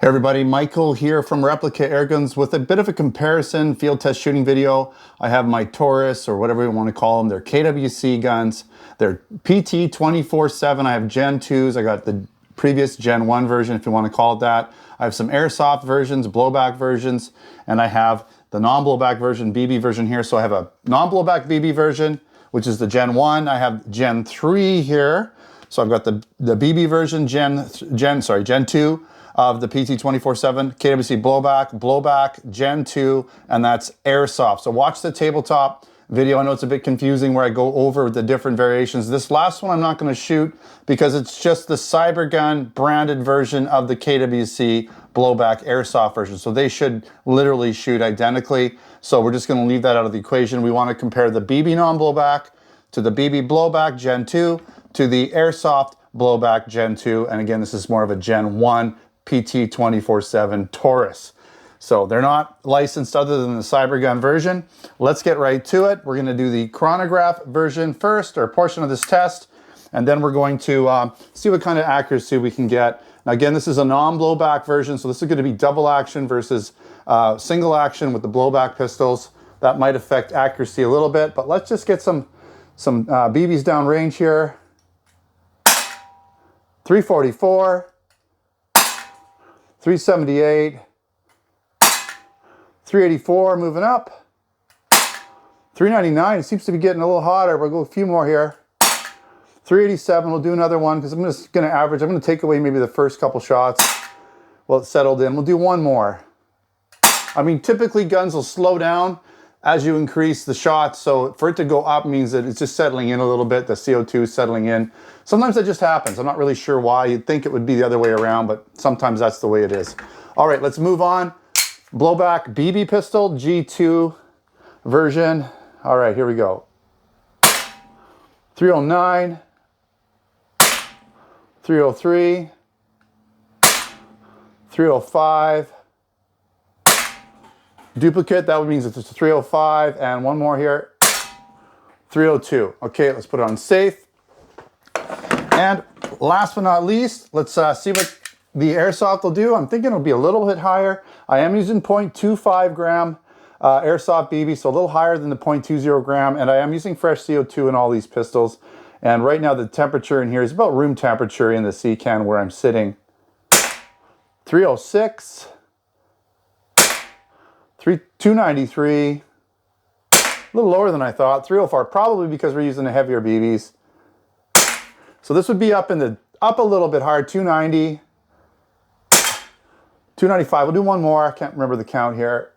Hey everybody, Michael here from Replica Airguns with a bit of a comparison field test shooting video. I have my Taurus, or whatever you want to call them. They're KWC guns. They're PT 24/7. I have Gen 2s. I got the previous Gen 1 version, if you want to call it that. I have some airsoft versions, blowback versions, and I have the non-blowback version, BB version here. So I have a non-blowback BB version, which is the Gen 1. I have Gen 3 here. So I've got the BB version, Gen 2 of the PT 24/7, KWC blowback, Gen 2, and that's airsoft. So watch the tabletop video. I know it's a bit confusing where I go over the different variations. This last one I'm not going to shoot because it's just the Cybergun branded version of the KWC blowback airsoft version. So they should literally shoot identically. So we're just going to leave that out of the equation. We want to compare the BB non-blowback to the BB blowback Gen 2 to the airsoft blowback Gen 2. And again, this is more of a Gen 1 PT 24/7 Taurus. So they're not licensed other than the Cybergun version. Let's get right to it. We're going to do the chronograph version first, or a portion of this test, and then we're going to see what kind of accuracy we can get. Now again, this is a non-blowback version, so this is going to be double action versus single action with the blowback pistols. That might affect accuracy a little bit, but let's just get some BBs down range here. 344. 378, 384, moving up, 399, it seems to be getting a little hotter. We'll go a few more here. 387, we'll do another one because I'm just going to average. I'm going to take away maybe the first couple shots while it's settled in. We'll do one more. I mean, typically guns will slow down as you increase the shots, so for it to go up means that it's just settling in a little bit, the CO2 is settling in. Sometimes that just happens. I'm not really sure why. You'd think it would be the other way around, but sometimes that's the way it is. All right, let's move on. Blowback BB pistol, G2 version. All right, here we go. 309, 303, 305, duplicate, that means it's a 305, and one more here, 302. Okay, let's put it on safe. And last but not least, let's see what the airsoft will do. I'm thinking it'll be a little bit higher. I am using 0.25 gram airsoft BB, so a little higher than the 0.20 gram, and I am using fresh CO2 in all these pistols. And right now the temperature in here is about room temperature in the sea can where I'm sitting. 306. 293, a little lower than I thought. 304, probably because we're using the heavier BBs. So this would be up a little bit higher. 290, 295. We'll do one more. I can't remember the count here.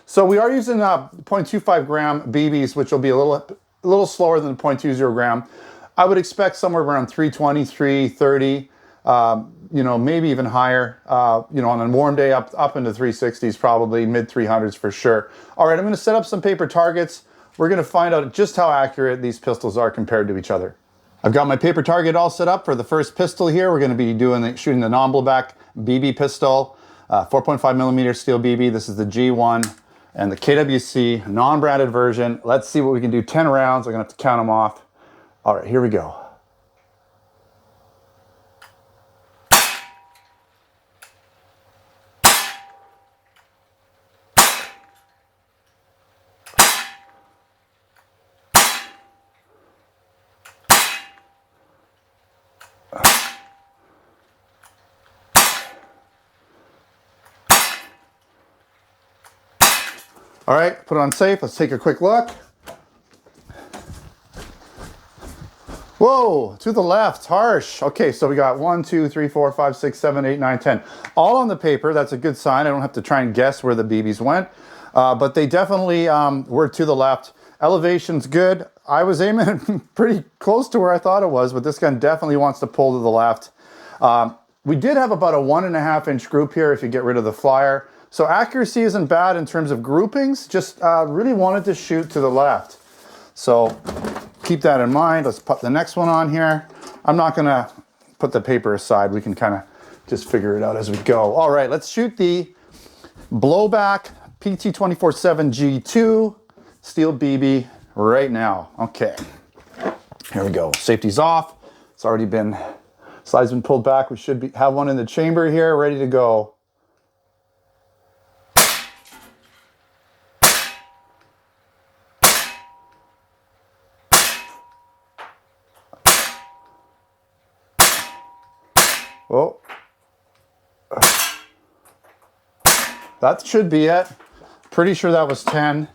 So we are using 0.25 gram BBs, which will be a little slower than the 0.20 gram. I would expect somewhere around 320, 330. You know, maybe even higher, you know, on a warm day up into 360s, probably mid 300s for sure. All right, I'm going to set up some paper targets. We're going to find out just how accurate these pistols are compared to each other. I've got my paper target all set up for the first pistol here. We're going to be shooting the non-blowback BB pistol, 4.5 millimeter steel BB. This is the G1 and the KWC non-branded version. Let's see what we can do. 10 rounds. I'm going to have to count them off. All right, here we go. All right, put it on safe. Let's take a quick look. Whoa, to the left, harsh. Okay, so we got 1, 2, 3, 4, 5, 6, 7, 8, 9, 10. All on the paper. That's a good sign. I don't have to try and guess where the BBs went, but they definitely were to the left. Elevation's good. I was aiming pretty close to where I thought it was, but this gun definitely wants to pull to the left. We did have about a 1.5 inch group here if you get rid of the flyer. So accuracy isn't bad in terms of groupings, just really wanted to shoot to the left. So keep that in mind. Let's put the next one on here. I'm not gonna put the paper aside. We can kind of just figure it out as we go. All right, let's shoot the blowback PT 24/7 G2 steel BB right now. Okay, here we go. Safety's off. It's already been, slide's been pulled back. We should have one in the chamber here, ready to go. Oh, that should be it. Pretty sure that was 10.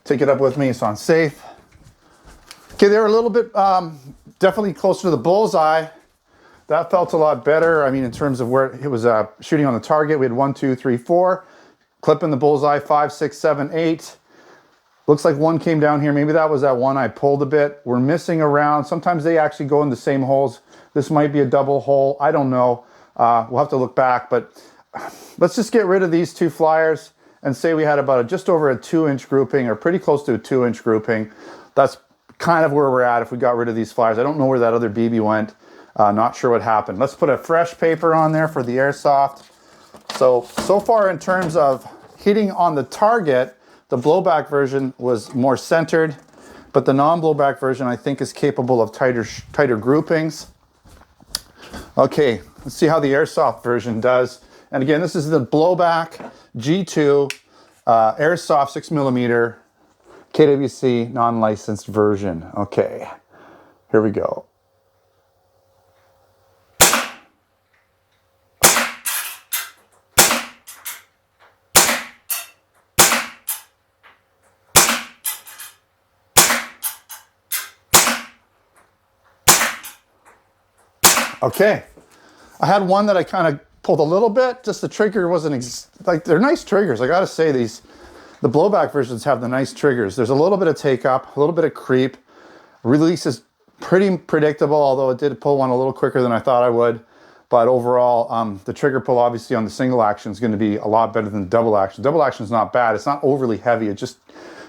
Take it up with me so I'm safe. Okay, they were a little bit, definitely closer to the bullseye. That felt a lot better. I mean, in terms of where it was shooting on the target, we had 1, 2, 3, 4. Clipping the bullseye, 5, 6, 7, 8. Looks like one came down here. Maybe that was that one I pulled a bit. We're missing around. Sometimes they actually go in the same holes. This might be a double hole. I don't know. We'll have to look back, but let's just get rid of these 2 flyers and say we had about just over a 2-inch grouping, or pretty close to a 2-inch grouping. That's kind of where we're at if we got rid of these flyers. I don't know where that other BB went. Not sure what happened. Let's put a fresh paper on there for the airsoft. So far in terms of hitting on the target, the blowback version was more centered, but the non-blowback version I think is capable of tighter groupings. Okay, let's see how the airsoft version does. And again, this is the blowback G2 airsoft 6mm KWC non-licensed version. Okay, here we go. Okay, I had one that I kind of pulled a little bit, just the trigger wasn't, like, they're nice triggers. I gotta say, the blowback versions have the nice triggers. There's a little bit of take up, a little bit of creep. Release is pretty predictable, although it did pull one a little quicker than I thought I would. But overall, the trigger pull obviously on the single action is gonna be a lot better than the double action. Double action is not bad, it's not overly heavy, it just,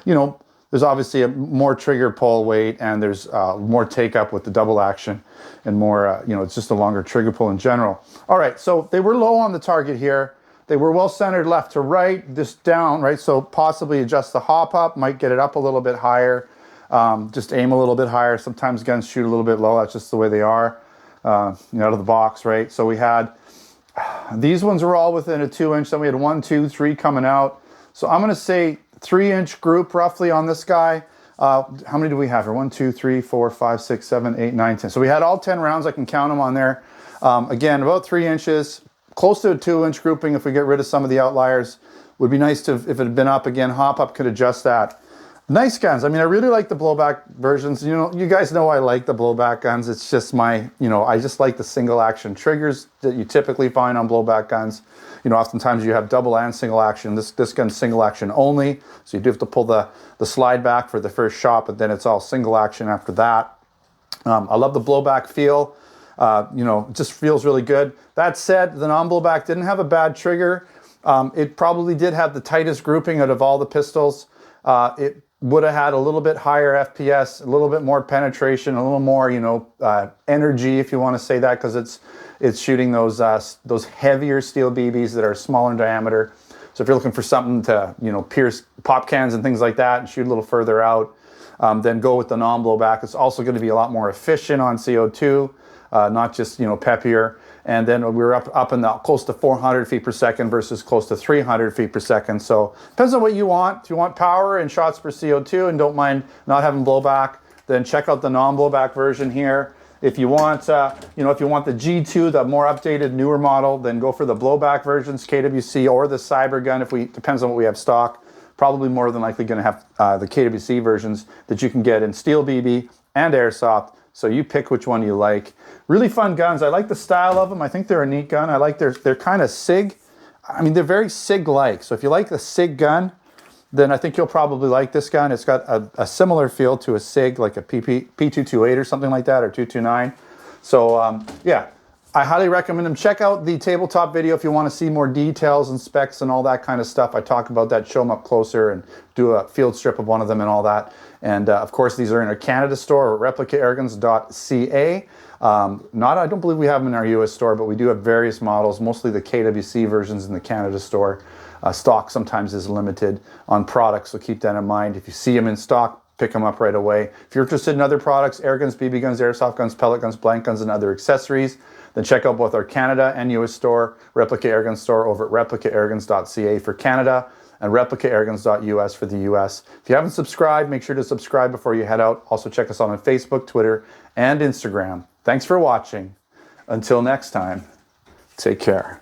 you know, there's obviously a more trigger pull weight, and there's more take up with the double action, and more, you know, it's just a longer trigger pull in general. All right, so they were low on the target here. They were well centered left to right, this down, right? So possibly adjust the hop up, might get it up a little bit higher, just aim a little bit higher. Sometimes guns shoot a little bit low, that's just the way they are, you know, out of the box, right? So we had, these ones were all within a 2-inch, then we had 1, 2, 3 coming out. So I'm gonna say 3-inch group roughly on this guy. How many do we have here? 1, 2, 3, 4, 5, 6, 7, 8, 9, 10. So we had all 10 rounds. I can count them on there. Again, about 3 inches, close to a 2-inch grouping if we get rid of some of the outliers. Would be nice to, if it had been up again, hop up could adjust that. Nice guns. I mean, I really like the blowback versions. You know, you guys know I like the blowback guns. It's just my, you know, I just like the single action triggers that you typically find on blowback guns. You know, oftentimes you have double and single action. This gun's single action only, so you do have to pull the slide back for the first shot, but then it's all single action after that. I love the blowback feel. You know, it just feels really good. That said, the non-blowback didn't have a bad trigger. It probably did have the tightest grouping out of all the pistols. It would have had a little bit higher FPS, a little bit more penetration, a little more, you know, energy, if you want to say that, because it's shooting those heavier steel BBs that are smaller in diameter. So if you're looking for something to, you know, pierce pop cans and things like that and shoot a little further out, then go with the non-blowback. It's also going to be a lot more efficient on CO2, not just, you know, peppier. And then we were up in the close to 400 feet per second versus close to 300 feet per second. So depends on what you want. If you want power and shots per CO2 and don't mind not having blowback, then check out the non-blowback version here. If you want, you know, if you want the G2, the more updated, newer model, then go for the blowback versions, KWC or the Cybergun. Depends on what we have stock. Probably more than likely going to have the KWC versions that you can get in steel BB and airsoft. So you pick which one you like. Really fun guns. I like the style of them. I think they're a neat gun. I like they're kind of SIG. I mean, they're very SIG-like. So if you like the SIG gun, then I think you'll probably like this gun. It's got a similar feel to a SIG, like a P228 or something like that, or 229. So yeah, I highly recommend them. Check out the tabletop video if you want to see more details and specs and all that kind of stuff. I talk about that, show them up closer, and do a field strip of one of them and all that. And of course, these are in our Canada store, replicairguns.ca. I don't believe we have them in our US store, but we do have various models, mostly the KWC versions in the Canada store. Stock sometimes is limited on products, so keep that in mind. If you see them in stock, pick them up right away. If you're interested in other products, air guns, BB guns, airsoft guns, pellet guns, blank guns, and other accessories, then check out both our Canada and US store, Replica Airgun store over at replicairguns.ca for Canada and replicairguns.us for the US. If you haven't subscribed, make sure to subscribe before you head out. Also check us out on Facebook, Twitter, and Instagram. Thanks for watching. Until next time. Take care.